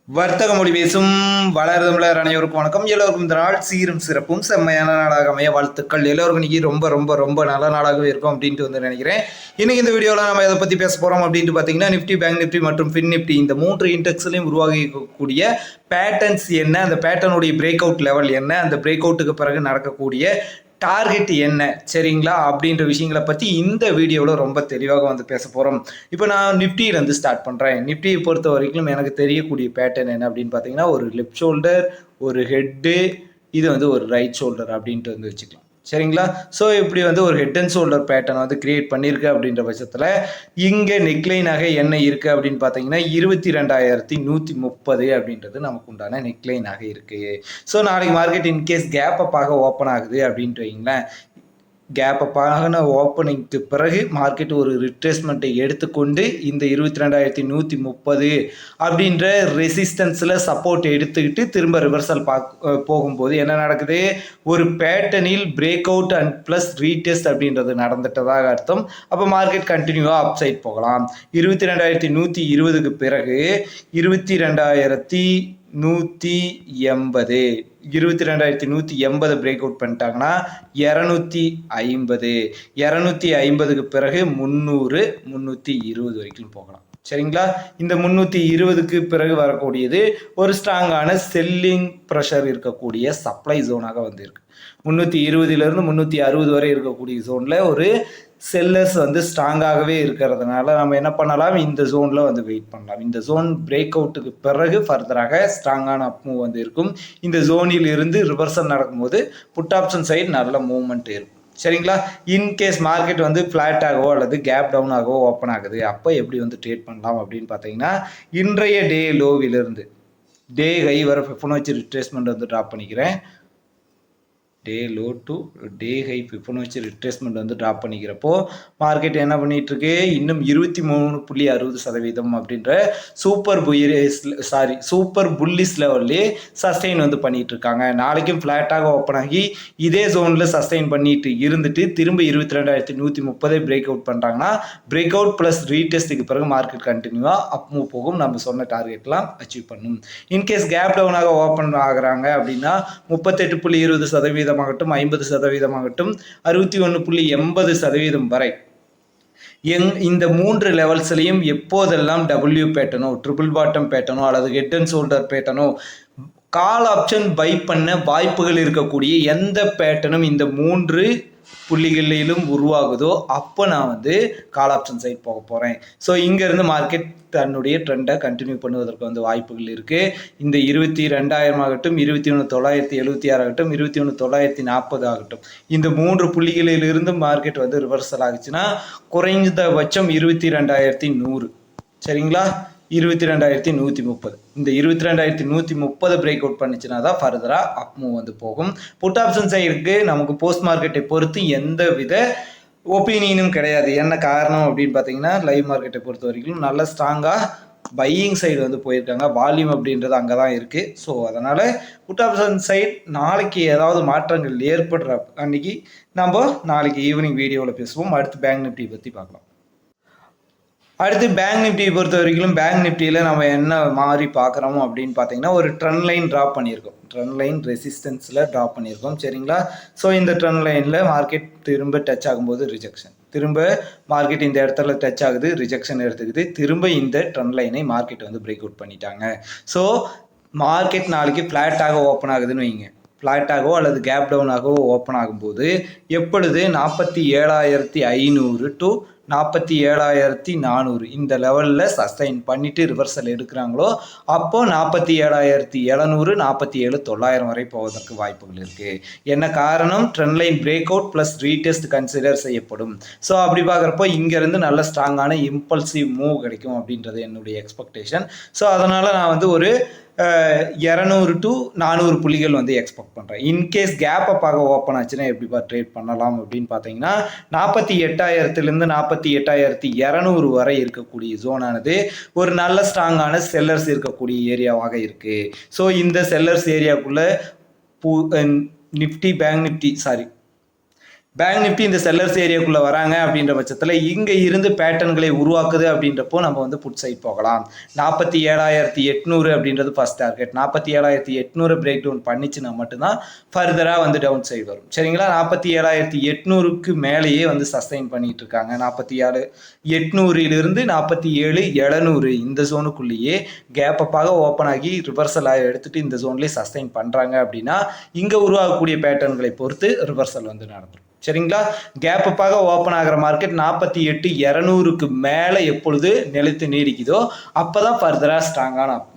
வர்த்தக மொழி பேசும் வளர்தமிழர் அனைவருக்கும் வணக்கம். எல்லோருக்கும் இந்த நாள் சீரும் சிறப்பும் செம்மையான நாளாக அமைய வாழ்த்துக்கள். எல்லோருக்கும் இன்னைக்கு ரொம்ப ரொம்ப ரொம்ப நல்ல நாளாகவே இருக்கும் அப்படின்ட்டு வந்து நினைக்கிறேன். இன்னைக்கு இந்த வீடியோவில் நம்ம எதை பற்றி பேச போகிறோம் அப்படின்ட்டு பார்த்தீங்கன்னா, நிஃப்டி, பேங்க் நிஃப்டி மற்றும் ஃபின் நிஃப்டி இந்த 3 இண்டெக்ஸ்லையும் உருவாகக்கூடிய பேட்டர்ன்ஸ் என்ன, அந்த பேட்டர்னுடைய பிரேக் அவுட் லெவல் என்ன, அந்த பிரேக் அவுட்டுக்கு பிறகு நடக்கக்கூடிய டார்கெட் என்ன, சரிங்களா அப்படின்ற விஷயங்களை பற்றி இந்த வீடியோவில் ரொம்ப தெளிவாக வந்து பேச போகிறோம். இப்போ நான் நிஃப்டியிலேருந்து ஸ்டார்ட் பண்ணுறேன். நிஃப்டியை பொறுத்த வரைக்கும் எனக்கு தெரியக்கூடிய பேட்டர்ன் என்ன அப்படின்னு பார்த்தீங்கன்னா, ஒரு லெஃப்ட் ஷோல்டர், ஒரு ஹெட்டு, இது வந்து ஒரு ரைட் ஷோல்டர் அப்படின்ட்டு வந்து வச்சுக்கலாம், சரிங்களா. ஸோ இப்படி வந்து ஒரு ஹெட் அண்ட் ஷோல்டர் பேட்டர்ன் வந்து கிரியேட் பண்ணியிருக்கு அப்படின்ற பட்சத்தில் இங்கே நெக்லைனாக என்ன இருக்குது அப்படின்னு பார்த்தீங்கன்னா 22,130 அப்படின்றது நமக்கு உண்டான நெக்லைனாக இருக்குது. ஸோ நாளைக்கு மார்க்கெட் இன்கேஸ் கேப் அப்பாக ஓப்பன் ஆகுது அப்படின்ட்டு வைங்களேன், கேப் அப்பான ஓப்பனிங்க்கு பிறகு மார்க்கெட் ஒரு ரிட்ரேஸ்மெண்ட்டை எடுத்துக்கொண்டு இந்த 22,130 அப்படின்ற ரெசிஸ்டன்ஸில் சப்போர்ட் எடுத்துக்கிட்டு திரும்ப ரிவர்சல் போகும்போது என்ன நடக்குது, ஒரு பேட்டர்னில் break out and plus retest அப்படின்றது நடந்துட்டதாக அர்த்தம். அப்போ மார்க்கெட் கண்டினியூவாக அப் சைட் போகலாம். 22,120க்கு பிறகு 22,180 பிரேக் அவுட் பண்ணிட்டாங்கன்னா 250க்கு பிறகு 300, 320 வரைக்கும் போகலாம், சரிங்களா. இந்த 320க்கு பிறகு வரக்கூடியது ஒரு ஸ்ட்ராங்கான செல்லிங் ப்ரெஷர் இருக்கக்கூடிய சப்ளை ஜோனாக வந்து இருக்கு. 320லேருந்து 360 வரை இருக்கக்கூடிய ஜோனில் ஒரு செல்லர்ஸ் வந்து ஸ்ட்ராங்காகவே இருக்கிறதுனால நம்ம என்ன பண்ணலாம், இந்த ஜோனில் வந்து வெயிட் பண்ணலாம். இந்த ஜோன் பிரேக் அவுட்டுக்கு பிறகு ஃபர்தராக ஸ்ட்ராங்கான அப் மூவ் வந்து இருக்கும். இந்த ஜோனில் இருந்து ரிவர்சல் நடக்கும்போது புட் ஆப்ஷன் சைடு நல்ல மூவ்மெண்ட் இருக்கும், சரிங்களா. இன்கேஸ் மார்க்கெட் வந்து ஃப்ளாட் ஆகவோ அல்லது கேப் டவுன் ஆகவோ ஓப்பன் ஆகுது, அப்போ எப்படி வந்து ட்ரேட் பண்ணலாம் அப்படின்னு பார்த்தீங்கன்னா, இன்றைய டே லோவிலிருந்து டே ஹை வர ஃபிபோனாச்சி ரிட்ரேஸ்மெண்ட் வந்து ட்ராப் பண்ணிக்கிறேன். டே low to day high Fibonacci retracement வந்து ட்ராப் பண்ணிக்கிறப்போ மார்க்கெட் என்ன பண்ணிட்டு இருக்கு, இன்னும் 23.60% அப்படின்ற சூப்பர் புல்லிஸ் லெவல்லே சஸ்டெயின் வந்து பண்ணிட்டு இருக்காங்க. நாளைக்கும் ஃபிளாட்டாக ஓப்பன் ஆகி இதே ஜோனில் சஸ்டெயின் பண்ணிட்டு இருந்துட்டு திரும்ப 22,130 பிரேக் அவுட் பண்ணுறாங்கன்னா பிரேக் அவுட் ப்ளஸ் ரீடெஸ்ட்டுக்கு பிறகு மார்க்கெட் கண்டினியூவாக அப் மூவ் போகும். நம்ம சொன்ன டார்கெட்லாம் அச்சீவ் பண்ணும். இன்கேஸ் கேப் டவுனாக ஓப்பன் ஆகுறாங்க அப்படின்னா 38.20% ஆகட்டும், 50% ஆகட்டும், 61.80% வரை இந்த 3 லெவல்ஸ்லையும் எப்போதெல்லாம் டபிள்யூ பேட்டனோ, ட்ரிபிள் பாட்டம் பேட்டனோ அல்லது ஹெட் அண்ட் ஷோல்டர் பேட்டனோ கால் ஆப்ஷன் பை பண்ண வாய்ப்புகள் இருக்கக்கூடிய எந்த பேட்டனும் இந்த 3 புள்ளிகளிலும் உருவாகுதோ அப்போ நான் வந்து கால் ஆப்ஷன் சைட் போக போகிறேன். ஸோ இங்கேருந்து மார்க்கெட் தன்னுடைய ட்ரெண்டை கண்டினியூ பண்ணுவதற்கு வந்து வாய்ப்புகள் இருக்குது. இந்த 22,000 ஆகட்டும், 21,976 ஆகட்டும், 21,940 ஆகட்டும், இந்த 3 புள்ளிகளிலிருந்து மார்க்கெட் வந்து ரிவர்சல் ஆகுச்சுன்னா குறைந்தபட்சம் 22,100, சரிங்களா. 22,130 இந்த 22,130 பிரேக் அவுட் பண்ணிச்சுன்னா தான் ஃபர்தராக அப் மூவ் வந்து போகும். புட் ஆப்ஷன் சைடுக்கு நமக்கு போஸ்ட் மார்க்கெட்டை பொறுத்து எந்த வித ஒப்பீனியனும் கிடையாது. என்ன காரணம் அப்படின்னு பார்த்தீங்கன்னா, லைவ் மார்க்கெட்டை பொறுத்த வரைக்கும் நல்ல ஸ்ட்ராங்காக பையிங் சைடு வந்து போயிருக்காங்க. வால்யூம் அப்படின்றது அங்கே தான் இருக்குது. ஸோ அதனால் புட் ஆப்ஷன் சைடு நாளைக்கு ஏதாவது மாற்றங்கள் ஏற்படுற அன்னைக்கு நம்ம நாளைக்கு ஈவினிங் வீடியோவில் பேசுவோம். அடுத்து பேங்க் நிஃப்டி பற்றி பார்க்கலாம். அடுத்து பேங்க் நிஃப்டியை பொறுத்த வரைக்கும் பேங்க் நிஃப்டியில் நம்ம என்ன மாதிரி பார்க்குறோம் அப்படின்னு பார்த்தீங்கன்னா, ஒரு ட்ரெண்ட் லைன் ட்ராப் பண்ணியிருக்கோம். ட்ரெண்ட் லைன் ரெசிஸ்டன்ஸில் ட்ராப் பண்ணியிருக்கோம், சரிங்களா. ஸோ இந்த ட்ரெண்ட் லைனில் மார்க்கெட் திரும்ப டச் ஆகும்போது ரிஜெக்ஷன், திரும்ப மார்க்கெட் இந்த இடத்துல டச் ஆகுது, ரிஜெக்ஷன் எடுத்துக்குது, திரும்ப இந்த ட்ரெண்ட் லைனை மார்க்கெட் வந்து பிரேக் அவுட் பண்ணிட்டாங்க. ஸோ மார்க்கெட் நாளைக்கு ஃப்ளாட்டாக ஓப்பன் ஆகுதுன்னு வைங்க, ஃப்ளாட்டாகவோ அல்லது கேப் டவுனாகவோ ஓப்பன் ஆகும்போது எப்பொழுது 47,500 டு 47,400 இந்த லெவலில் சஸ்டைன் பண்ணிட்டு ரிவர்சல் எடுக்கிறாங்களோ அப்போ 47,700, 47,900 வரை போவதற்கு வாய்ப்புகள் இருக்குது. என்ன காரணம், trend line break out plus retest consider செய்யப்படும். ஸோ அப்படி பார்க்குறப்போ இங்கேருந்து நல்ல ஸ்ட்ராங்கான இம்பல்சிவ் மூவ் கிடைக்கும் அப்படின்றது என்னுடைய எக்ஸ்பெக்டேஷன். ஸோ அதனால் நான் வந்து ஒரு 200 to 400 புள்ளிகள் வந்து எக்ஸ்பெக்ட் பண்ணுறேன். இன்கேஸ் கேப் அப்பாக ஓப்பன் ஆச்சுன்னா எப்படிப்பா ட்ரேட் பண்ணலாம் அப்படின்னு பார்த்தீங்கன்னா, 48,000லேருந்து 48,200 வரை இருக்கக்கூடிய ஜோனானது ஒரு நல்ல ஸ்ட்ராங்கான செல்லர்ஸ் இருக்கக்கூடிய ஏரியாவாக இருக்குது. ஸோ இந்த செல்லர்ஸ் ஏரியாவுக்குள்ளே Nifty, bank Nifty bank Nifty இந்த செல்லர்ஸ் ஏரியாக்குள்ளே வராங்க அப்படின்ற பட்சத்தில் இங்கே இருந்து பேட்டர்ன்களை உருவாக்குது அப்படின்றப்போ நம்ம வந்து புட் சைட் போகலாம். 47,800 அப்படின்றது ஃபர்ஸ்ட் டார்கெட். 47,800 பிரேக் டவுன் பண்ணிச்சுன்னா மட்டும்தான் ஃபர்தராக வந்து டவுன் சைடு வரும். சரிங்களா? 47,800க்கு மேலேயே வந்து சஸ்டைன் பண்ணிட்டு இருக்காங்க. 47,800 47,700 இந்த ஜோனுக்குள்ளேயே கேப் அப்பாக ஓப்பன் ஆகி ரிவர்சல் எடுத்துட்டு இந்த ஜோன்லேயே சஸ்டைன் பண்ணுறாங்க அப்படின்னா இங்கே உருவாகக்கூடிய பேட்டர்ன்களை பொறுத்து ரிவர்சல் வந்து நடந்துடும். சரிங்களா? கேப் அப்பாக ஓப்பன் ஆகிற மார்க்கெட் 48,200க்கு மேலே எப்பொழுது நிலைத்து நீடிக்குதோ அப்போதான் ஃபர்தராக ஸ்ட்ராங்கான அப்.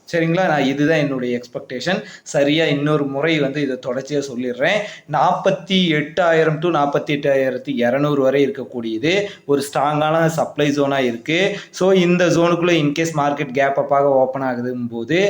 சரிங்களா? நான் இதுதான் என்னுடைய எக்ஸ்பெக்டேஷன். சரியாக இன்னொரு முறை வந்து இதை தொடர்ச்சியாக சொல்லிடுறேன். 48,000 to 48,200 வரை இருக்கக்கூடியது ஒரு ஸ்ட்ராங்கான சப்ளை ஜோனாக இருக்குது. ஸோ இந்த ஜோனுக்குள்ளே இன்கேஸ் மார்க்கெட் கேப் அப்பாக ஓப்பன் ஆகுதும் போது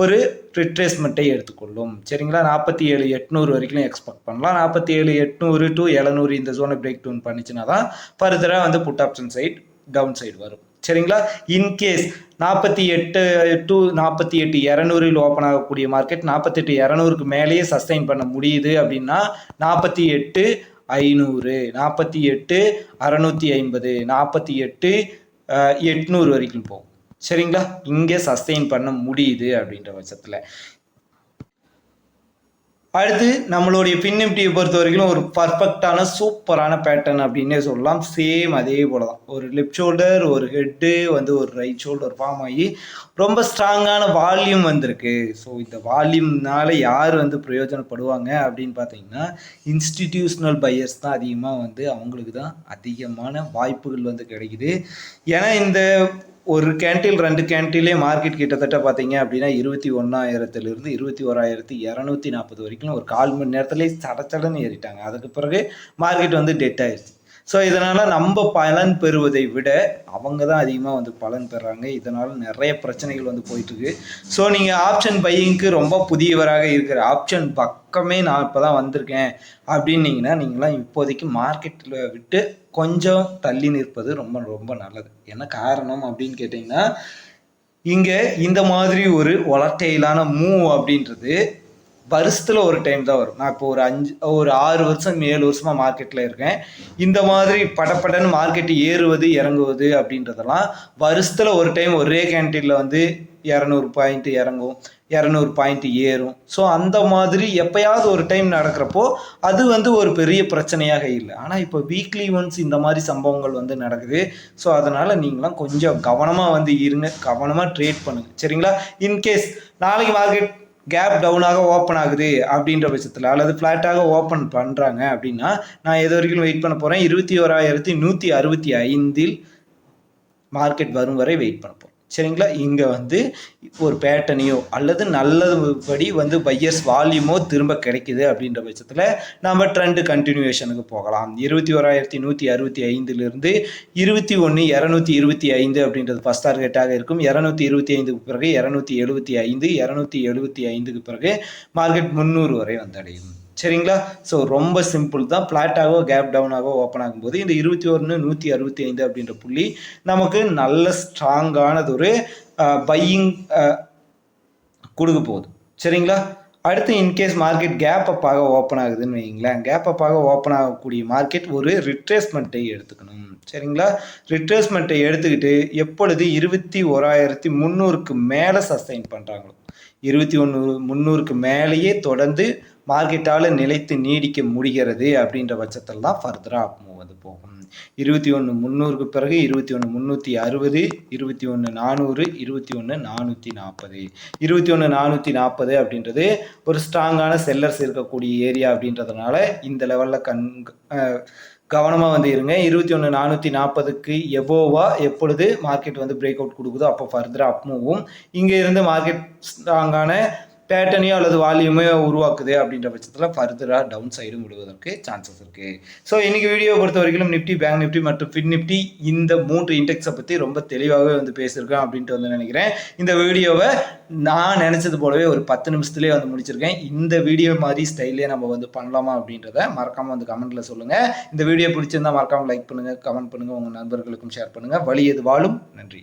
ஒரு ரிட்ரேஸ்மெண்ட்டை எடுத்துக்கொள்ளும். சரிங்களா? 47,800 வரைக்கும் எக்ஸ்பெக்ட் பண்ணலாம். 47,800 to 700 இந்த ஜோனை பிரேக் டவுன் பண்ணிச்சுன்னா தான் ஃபர்தராக வந்து put option side down side வரும். சரிங்களா? இன்கேஸ் 48 to 48,200 ஓப்பன் ஆகக்கூடிய மார்க்கெட் 48,200க்கு மேலேயே சஸ்டைன் பண்ண முடியுது அப்படின்னா 48,500 48,650 48,800 வரைக்கும் போகும். சரிங்களா? இங்கே சஸ்டெயின் பண்ண முடியுது அப்படின்ற பட்சத்தில் அடுத்து நம்மளுடைய பின் நிஃப்டியை பொறுத்த வரைக்கும் ஒரு பர்ஃபெக்டான சூப்பரான பேட்டர்ன் அப்படின்னே சொல்லலாம். சேம் அதே போல தான் ஒரு லெஃப்ட் ஷோல்டர் ஒரு ஹெட்டு வந்து ஒரு ரைட் ஷோல்டர் ஃபார்ம் ஆகி ரொம்ப ஸ்ட்ராங்கான வால்யூம் வந்திருக்கு. ஸோ இந்த வால்யூம்னால யார் வந்து பிரயோஜனப்படுவாங்க அப்படின்னு பார்த்தீங்கன்னா இன்ஸ்டிடியூஷனல் பையர்ஸ் தான் அதிகமாக வந்து அவங்களுக்கு தான் அதிகமான வாய்ப்புகள் வந்து கிடைக்குது. ஏன்னா இந்த ஒரு கேண்டில் 2 கேண்டிலே மார்க்கெட் கிட்டத்தட்ட பார்த்தீங்க அப்படின்னா 21,000 21,240 வரைக்கும் ஒரு 1/4 மணி நேரத்துலேயே சடச்சடன்னு ஏறிட்டாங்க. அதுக்கு பிறகு மார்க்கெட் வந்து டெட் ஆயிடுச்சு. ஸோ இதனால் நம்ம பலன் பெறுவதை விட அவங்க தான் அதிகமாக வந்து பலன் பெறாங்க. இதனால் நிறைய பிரச்சனைகள் வந்து போயிட்டுருக்கு. ஸோ நீங்கள் ஆப்ஷன் பையிங்க்கு ரொம்ப புதியவராக இருக்கிற ஆப்ஷன் பக்கமே நான் இப்போ தான் வந்திருக்கேன் அப்படின்னீங்கன்னா நீங்களாம் இப்போதைக்கு மார்க்கெட்டில் விட்டு கொஞ்சம் தள்ளி நிற்பது ரொம்ப ரொம்ப நல்லது. என்ன காரணம் அப்படின்னு கேட்டிங்கன்னா இங்கே இந்த மாதிரி ஒரு வொலட்டைலான மூவ் அப்படின்றது வருஷத்தில் ஒரு டைம் தான் வரும். நான் இப்போ ஒரு 6 வருஷம் 7 வருஷமாக மார்க்கெட்டில் இருக்கேன். இந்த மாதிரி படப்படன்னு மார்க்கெட் ஏறுவது இறங்குவது அப்படின்றதெல்லாம் வருஷத்தில் ஒரு டைம் ஒரே கேண்டிலில் வந்து 200 பாயிண்ட் இறங்கும் 200 பாயிண்ட் ஏறும். ஸோ அந்த மாதிரி எப்பயாவது ஒரு டைம் நடக்கிறப்போ அது வந்து ஒரு பெரிய பிரச்சனையாக இல்லை. ஆனால் இப்போ வீக்லி ஒன்ஸ் இந்த மாதிரி சம்பவங்கள் வந்து நடக்குது. ஸோ அதனால் நீங்களாம் கொஞ்சம் கவனமாக வந்து இருங்க, கவனமாக ட்ரேட் பண்ணுங்கள். சரிங்களா? இன்கேஸ் நாளைக்கு மார்க்கெட் கேப் டவுனாக ஓப்பன் ஆகுது அப்படின்ற பட்சத்தில் அல்லது ஃப்ளாட்டாக ஓப்பன் பண்ணுறாங்க அப்படின்னா நான் எது வரைக்கும் வெயிட் பண்ண போகிறேன்? 21,165 மார்க்கெட் வரும் வரை வெயிட் பண்ண போகிறேன். சரிங்களா? இங்கே வந்து ஒரு பேட்டர்னையோ அல்லது நல்லபடி வந்து பையர்ஸ் வால்யூமோ திரும்ப கிடைக்குது அப்படின்ற பட்சத்தில் நம்ம ட்ரெண்டு கண்டினியூவேஷனுக்கு போகலாம். 21,165 21,225 அப்படின்றது ஃபஸ்ட் டார்கெட்டாக இருக்கும். 225க்கு பிறகு 275 275க்கு பிறகு மார்க்கெட் 300 வரை வந்தடையும். சரிங்களா? ஸோ ரொம்ப சிம்பிள் தான். ஃப்ளாட்டாகவோ கேப் டவுனாகவோ ஓப்பன் ஆகும்போது இந்த 21,165 அப்படின்ற புள்ளி நமக்கு நல்ல ஸ்ட்ராங்கானது ஒரு பையிங் கொடுக்க போகுது. சரிங்களா? அடுத்து இன்கேஸ் மார்க்கெட் கேப் அப்பாக ஓப்பன் ஆகுதுன்னு வைங்களேன். கேப் அப்பாக ஓப்பன் ஆகக்கூடிய மார்க்கெட் ஒரு ரிட்ரேஸ்மெண்ட்டை எடுத்துக்கணும். சரிங்களா? ரிட்ரேஸ்மெண்ட்டை எடுத்துக்கிட்டு எப்பொழுது 21,300க்கு மேலே சஸ்டைன் பண்ணுறாங்களோ 21,300க்கு மேலேயே தொடர்ந்து மார்க்கெட்டால் நிலைத்து நீடிக்க முடிகிறது அப்படின்ற பட்சத்தில் தான் ஃபர்தராக அப் மூவ் வந்து போகும். 21,300க்கு பிறகு 21,360 21,400 21,440 21,440 அப்படின்றது ஒரு ஸ்ட்ராங்கான செல்லர்ஸ் இருக்கக்கூடிய ஏரியா அப்படின்றதுனால இந்த லெவலில் கவனமாக வந்து இருங்க. 21,440க்கு எபோவா எப்பொழுது மார்க்கெட் வந்து பிரேக் அவுட் கொடுக்குதோ அப்போ ஃபர்தராக அப் மூவும் இங்கே இருந்து மார்க்கெட் ஸ்ட்ராங்கான பேட்டர்னையோ அல்லது வால்யூமே உருவாக்குது அப்படின்ற பட்சத்தில் ஃபர்தராக டவுன் சைடும் விடுவதற்கு சான்சஸ் இருக்குது. ஸோ இன்றைக்கி வீடியோ பொறுத்த வரைக்கும் நிஃப்டி, பேங்க் நிஃப்டி மற்றும் ஃபின் நிஃப்டி இந்த 3 இண்டெக்ஸை பற்றி ரொம்ப தெளிவாகவே வந்து பேசியிருக்கேன் அப்படின்ட்டு வந்து நினைக்கிறேன். இந்த வீடியோவை நான் நினச்சது போலவே ஒரு 10 நிமிஷத்துலேயே வந்து முடிச்சிருக்கேன். இந்த வீடியோ மாதிரி ஸ்டைலே நம்ம வந்து பண்ணலாமா அப்படின்றத மறக்காமல் வந்து கமெண்ட்டில் சொல்லுங்கள். இந்த வீடியோ பிடிச்சிருந்தால் மறக்காமல் லைக் பண்ணுங்கள், கமெண்ட் பண்ணுங்கள், உங்கள் நண்பர்களுக்கும் ஷேர் பண்ணுங்கள். வழி எது வாழும். நன்றி.